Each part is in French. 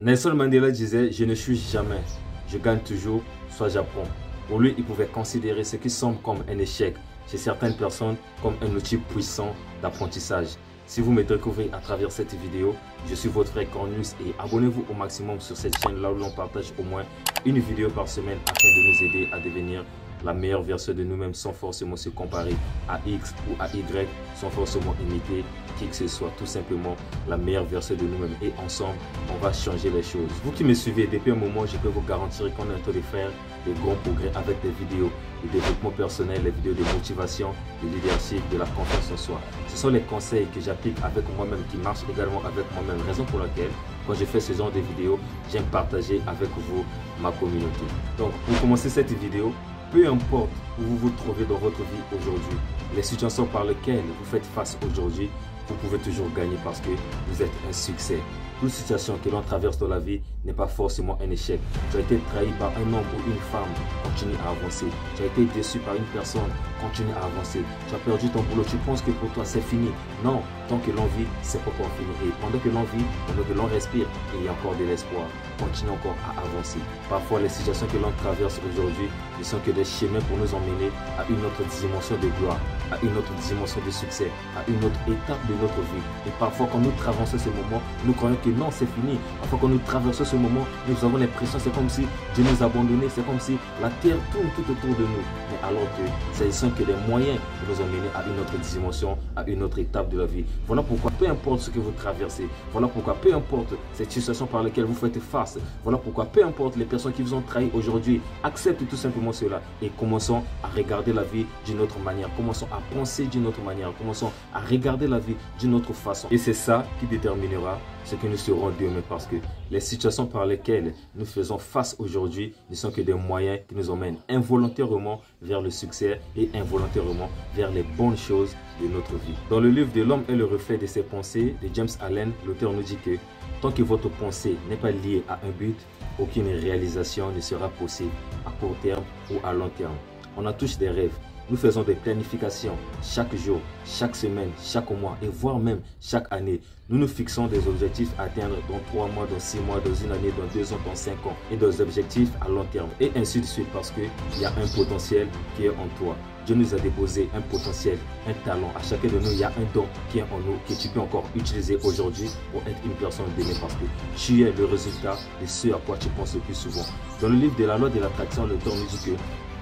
Nelson Mandela disait « Je ne suis jamais, je gagne toujours, soit j'apprends ». Pour lui, il pouvait considérer ce qui semble comme un échec chez certaines personnes comme un outil puissant d'apprentissage. Si vous me découvrez à travers cette vidéo, je suis votre frère Cornelius et abonnez-vous au maximum sur cette chaîne là où l'on partage au moins une vidéo par semaine afin de nous aider à devenir la meilleure version de nous-mêmes sans forcément se comparer à X ou à Y, sans forcément imiter qui que ce soit, tout simplement la meilleure version de nous-mêmes et ensemble, on va changer les choses. Vous qui me suivez depuis un moment, je peux vous garantir qu'on est en train de faire de grands progrès avec des vidéos de développement personnel, les vidéos de motivation, de leadership, de la confiance en soi. Ce sont les conseils que j'applique avec moi-même, qui marchent également avec moi-même, raison pour laquelle quand je fais ce genre de vidéos, j'aime partager avec vous ma communauté. Donc pour commencer cette vidéo, peu importe où vous vous trouvez dans votre vie aujourd'hui, les situations par lesquelles vous faites face aujourd'hui, vous pouvez toujours gagner parce que vous êtes un succès. Toute situation que l'on traverse dans la vie n'est pas forcément un échec. Tu as été trahi par un homme ou une femme, continue à avancer. Tu as été déçu par une personne, continue à avancer. Tu as perdu ton boulot, tu penses que pour toi c'est fini. Non, tant que l'on vit, c'est pas encore fini. Et pendant que l'on vit, pendant que l'on respire, il y a encore de l'espoir. Continue encore à avancer. Parfois, les situations que l'on traverse aujourd'hui ne sont que des chemins pour nous emmener à une autre dimension de gloire, à une autre dimension de succès, à une autre étape de notre vie. Et parfois, quand nous traversons ce moment, nous croyons que non, c'est fini. Parfois, quand nous traversons ce moment, nous avons l'impression, c'est comme si Dieu nous a abandonnés, c'est comme si la terre tourne tout autour de nous. Mais alors que ce ne sont que des moyens de nous emmener à une autre dimension, à une autre étape de la vie. Voilà pourquoi, peu importe ce que vous traversez, voilà pourquoi, peu importe cette situation par laquelle vous faites face, voilà pourquoi, peu importe les personnes qui vous ont trahi aujourd'hui, acceptez tout simplement cela et commençons à regarder la vie d'une autre manière, commençons à penser d'une autre manière, commençons à regarder la vie d'une autre façon. Et c'est ça qui déterminera ce que nous serons demain, parce que les situations par lesquelles nous faisons face aujourd'hui ne sont que des moyens qui nous emmènent involontairement vers le succès et involontairement vers les bonnes choses de notre vie. Dans le livre de L'homme est le reflet de ses pensées de James Allen, l'auteur nous dit que tant que votre pensée n'est pas liée à un but, aucune réalisation ne sera possible à court terme ou à long terme. On a tous des rêves. Nous faisons des planifications chaque jour, chaque semaine, chaque mois et voire même chaque année. Nous nous fixons des objectifs à atteindre dans 3 mois, dans 6 mois, dans une année, dans 2 ans, dans 5 ans. Et des objectifs à long terme. Et ainsi de suite parce qu'il y a un potentiel qui est en toi. Dieu nous a déposé un potentiel, un talent. À chacun de nous, il y a un don qui est en nous, que tu peux encore utiliser aujourd'hui pour être une personne demain, parce que tu es le résultat de ce à quoi tu penses le plus souvent. Dans le livre de la loi de l'attraction, l'auteur nous dit que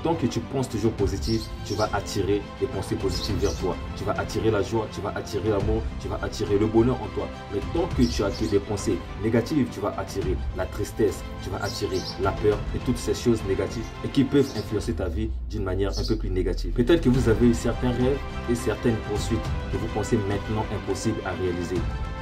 tant que tu penses toujours positif, tu vas attirer des pensées positives vers toi. Tu vas attirer la joie, tu vas attirer l'amour, tu vas attirer le bonheur en toi. Mais tant que tu attires des pensées négatives, tu vas attirer la tristesse, tu vas attirer la peur et toutes ces choses négatives et qui peuvent influencer ta vie d'une manière un peu plus négative. Peut-être que vous avez eu certains rêves et certaines poursuites que vous pensez maintenant impossibles à réaliser,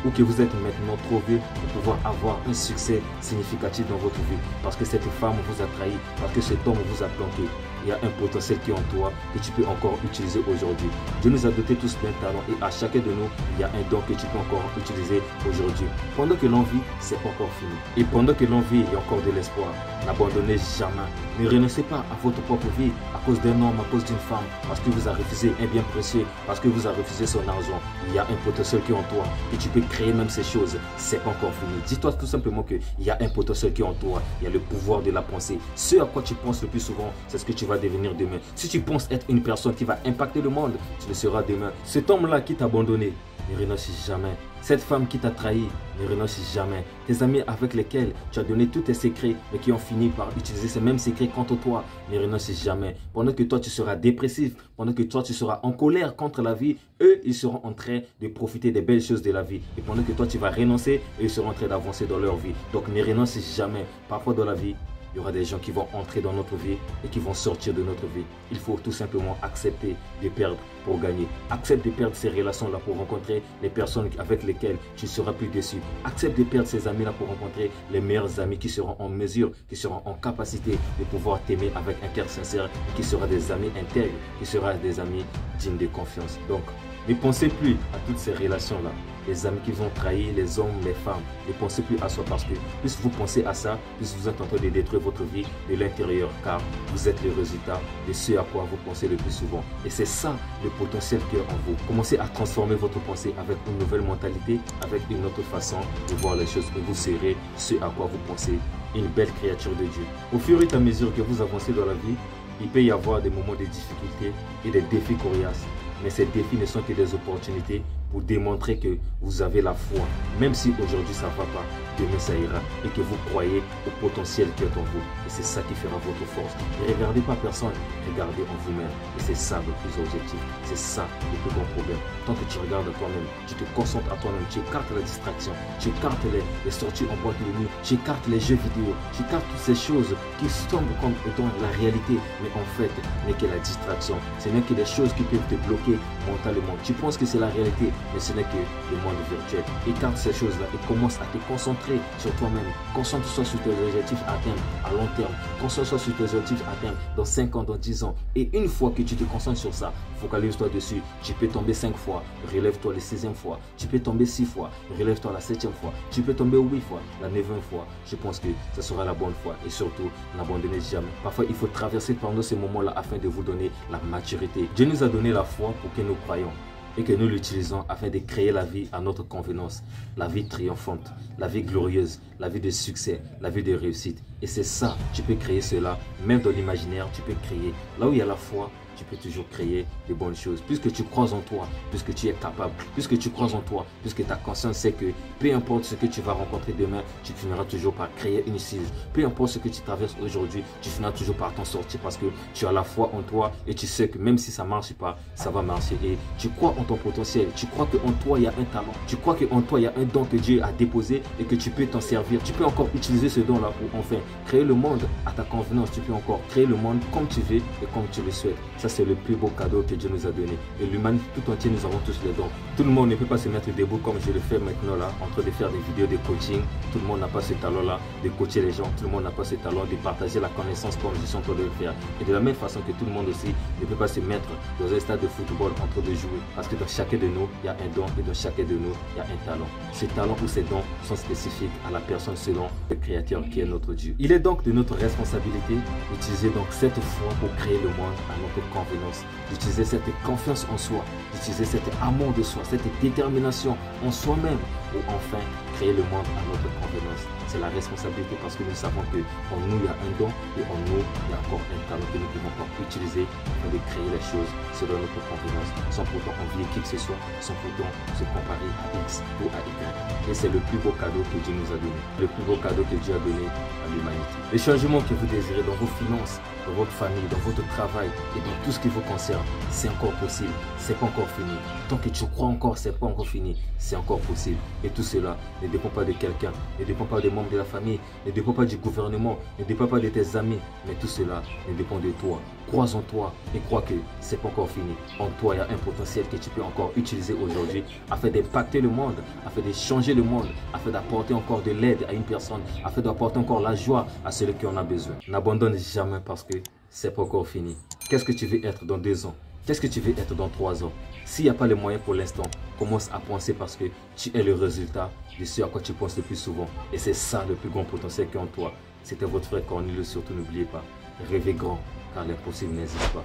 ou que vous êtes maintenant trop vieux pour pouvoir avoir un succès significatif dans votre vie, parce que cette femme vous a trahi, parce que cet homme vous a planqué. Il y a un potentiel qui est en toi que tu peux encore utiliser aujourd'hui. Dieu nous a dotés tous d'un talent et à chacun de nous, il y a un don que tu peux encore utiliser aujourd'hui. Pendant que l'on vit, c'est pas encore fini. Et pendant que l'on vit, il y a encore de l'espoir. N'abandonnez jamais. Ne renoncez pas à votre propre vie à cause d'un homme, à cause d'une femme, parce que vous avez refusé un bien précieux, parce que vous avez refusé son argent. Il y a un potentiel qui est en toi et tu peux créer même ces choses. C'est pas encore fini. Dis-toi tout simplement qu'il y a un potentiel qui est en toi. Il y a le pouvoir de la pensée. Ce à quoi tu penses le plus souvent, c'est ce que tu vas devenir demain. Si tu penses être une personne qui va impacter le monde, tu le seras demain. Cet homme-là qui t'a abandonné, ne renonce jamais. Cette femme qui t'a trahi, ne renonce jamais. Tes amis avec lesquels tu as donné tous tes secrets, mais qui ont fini par utiliser ces mêmes secrets contre toi, ne renonce jamais. Pendant que toi tu seras dépressif, pendant que toi tu seras en colère contre la vie, eux ils seront en train de profiter des belles choses de la vie. Et pendant que toi tu vas renoncer, eux ils seront en train d'avancer dans leur vie. Donc ne renonce jamais. Parfois dans la vie, il y aura des gens qui vont entrer dans notre vie et qui vont sortir de notre vie. Il faut tout simplement accepter de perdre pour gagner. Accepte de perdre ces relations-là pour rencontrer les personnes avec lesquelles tu ne seras plus déçu. Accepte de perdre ces amis-là pour rencontrer les meilleurs amis qui seront en mesure, qui seront en capacité de pouvoir t'aimer avec un cœur sincère, qui seront des amis intègres, qui seront des amis dignes de confiance. Donc, Ne pensez plus à toutes ces relations-là. Les amis qui vous ont trahi, les hommes, les femmes. Ne pensez plus à ça parce que plus vous pensez à ça, plus vous êtes en train de détruire votre vie de l'intérieur car vous êtes le résultat de ce à quoi vous pensez le plus souvent. Et c'est ça le potentiel qui est en vous. Commencez à transformer votre pensée avec une nouvelle mentalité, avec une autre façon de voir les choses et vous serez ce à quoi vous pensez, une belle créature de Dieu. Au fur et à mesure que vous avancez dans la vie, il peut y avoir des moments de difficulté et des défis coriaces. Mais ces défis ne sont que des opportunités pour démontrer que vous avez la foi. Même si aujourd'hui ça ne va pas, demain ça ira. Et que vous croyez au potentiel qui est en vous. Et c'est ça qui fera votre force. Ne regardez pas personne, regardez en vous-même. Et c'est ça le plus objectif. C'est ça le plus grand problème. Tant que tu regardes à toi-même, tu te concentres à toi-même, tu écartes la distraction, tu écartes les sorties en boîte de nuit, tu écartes les jeux vidéo, tu écartes toutes ces choses qui semblent comme étant la réalité. Mais en fait, n'est que la distraction. Ce n'est que des choses qui peuvent te bloquer mentalement. Tu penses que c'est la réalité, mais ce n'est que le monde virtuel. Écarte ces choses-là et commence à te concentrer sur toi-même. Concentre-toi sur tes objectifs à atteindre à long terme. Concentre-toi sur tes objectifs à atteindre dans 5 ans, dans 10 ans. Et une fois que tu te concentres sur ça, focalise-toi dessus. Tu peux tomber 5 fois, relève-toi la 6e fois. Tu peux tomber 6 fois, relève-toi la 7e fois. Tu peux tomber 8 fois, la 9e fois. Je pense que ce sera la bonne fois. Et surtout, n'abandonnez jamais. Parfois, il faut traverser pendant ces moments-là afin de vous donner la maturité. Dieu nous a donné la foi pour que nous croyions et que nous l'utilisons afin de créer la vie à notre convenance, la vie triomphante, la vie glorieuse, la vie de succès, la vie de réussite. Et c'est ça, tu peux créer cela, même dans l'imaginaire, tu peux créer. Là où il y a la foi, tu peux toujours créer de bonnes choses. Puisque tu crois en toi, puisque tu es capable, puisque tu crois en toi, puisque ta conscience sait que peu importe ce que tu vas rencontrer demain, tu finiras toujours par créer une issue. Peu importe ce que tu traverses aujourd'hui, tu finiras toujours par t'en sortir parce que tu as la foi en toi et tu sais que même si ça ne marche pas, ça va marcher. Et tu crois en ton potentiel, tu crois qu'en toi il y a un talent, tu crois qu'en toi il y a un don que Dieu a déposé et que tu peux t'en servir. Tu peux encore utiliser ce don-là pour enfin créer le monde à ta convenance. Tu peux encore créer le monde comme tu veux et comme tu le souhaites. Ça, c'est le plus beau cadeau que Dieu nous a donné. Et l'humanité tout entière, nous avons tous les dons. Tout le monde ne peut pas se mettre debout comme je le fais maintenant là, en train de faire des vidéos de coaching. Tout le monde n'a pas ce talent-là de coacher les gens. Tout le monde n'a pas ce talent de partager la connaissance comme je suis en train de le faire. Et de la même façon que tout le monde aussi ne peut pas se mettre dans un stade de football en train de jouer. Parce que dans chacun de nous, il y a un don et dans chacun de nous, il y a un talent. Ces talents ou ces dons sont spécifiques à la personne selon le Créateur qui est notre Dieu. Il est donc de notre responsabilité d'utiliser donc cette foi pour créer le monde à notre convenance, d'utiliser cette confiance en soi, d'utiliser cet amour de soi, cette détermination en soi-même pour enfin créer le monde à notre convenance. C'est la responsabilité parce que nous savons qu'en nous il y a un don et en nous il y a encore un talent que nous pouvons encore utiliser pour de créer les choses selon notre convenance, sans pourtant envier qui que ce soit, sans pourtant se comparer à X ou à Y. Et c'est le plus beau cadeau que Dieu nous a donné, le plus beau cadeau que Dieu a donné à l'humanité. Les changements que vous désirez dans vos finances, dans votre famille, dans votre travail et dans tout ce qui vous concerne, c'est encore possible, c'est pas encore fini. Tant que tu crois encore, c'est pas encore fini, c'est encore possible. Et tout cela ne dépend pas de quelqu'un, ne dépend pas des membres de la famille, ne dépend pas du gouvernement, ne dépend pas de tes amis, mais tout cela ne dépend de toi. Crois en toi et crois que c'est pas encore fini. En toi, il y a un potentiel que tu peux encore utiliser aujourd'hui afin d'impacter le monde, afin de changer le monde, afin d'apporter encore de l'aide à une personne, afin d'apporter encore la joie à celui qui en a besoin. N'abandonne jamais parce que c'est pas encore fini. Qu'est-ce que tu veux être dans 2 ans? Qu'est-ce que tu veux être dans 3 ans? S'il n'y a pas les moyens pour l'instant, commence à penser parce que tu es le résultat de ce à quoi tu penses le plus souvent. Et c'est ça le plus grand potentiel qu'en toi. C'était votre frère Cornelius, surtout n'oubliez pas. Rêvez grand, car l'impossible n'existe pas.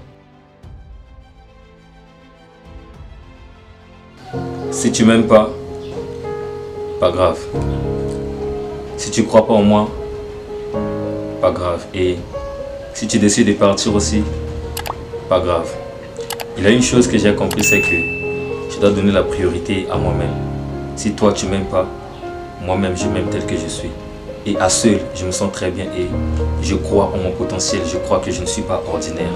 Si tu m'aimes pas grave. Si tu crois pas en moi, pas grave. Et si tu décides de partir aussi, pas grave. Il y a une chose que j'ai compris, c'est que je dois donner la priorité à moi-même. Si toi tu m'aimes pas, moi-même je m'aime tel que je suis. Et à seul, je me sens très bien et je crois en mon potentiel, je crois que je ne suis pas ordinaire.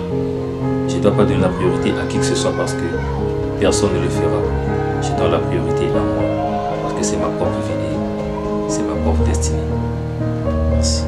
Je ne dois pas donner la priorité à qui que ce soit parce que personne ne le fera. Je donne la priorité à moi parce que c'est ma propre vie et c'est ma propre destinée. Merci.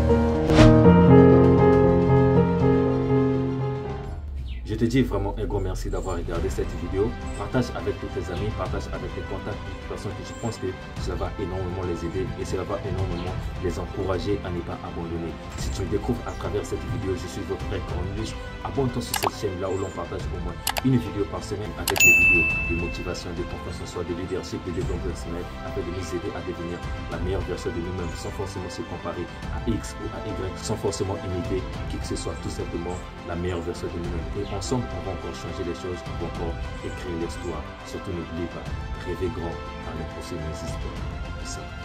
Je te dis vraiment un grand merci d'avoir regardé cette vidéo. Partage avec tous tes amis, partage avec tes contacts, toutes personnes que tu penses que cela va énormément les aider et cela va énormément les encourager à ne pas abandonner. Si tu me découvres à travers cette vidéo, je suis votre frère Cornelius. Abonne-toi sur cette chaîne là où l'on partage au moins une vidéo par semaine avec les vidéos de motivation, de confiance en soi, de leadership, de développement personnel afin de nous aider à devenir la meilleure version de nous-mêmes sans forcément se comparer à X ou à Y, sans forcément imiter qui que ce soit, tout simplement la meilleure version de nous-mêmes. Et ensemble, on va encore changer les choses, on va encore écrire l'histoire. Surtout n'oubliez pas, rêvez grand, car l'impossible n'existe pas.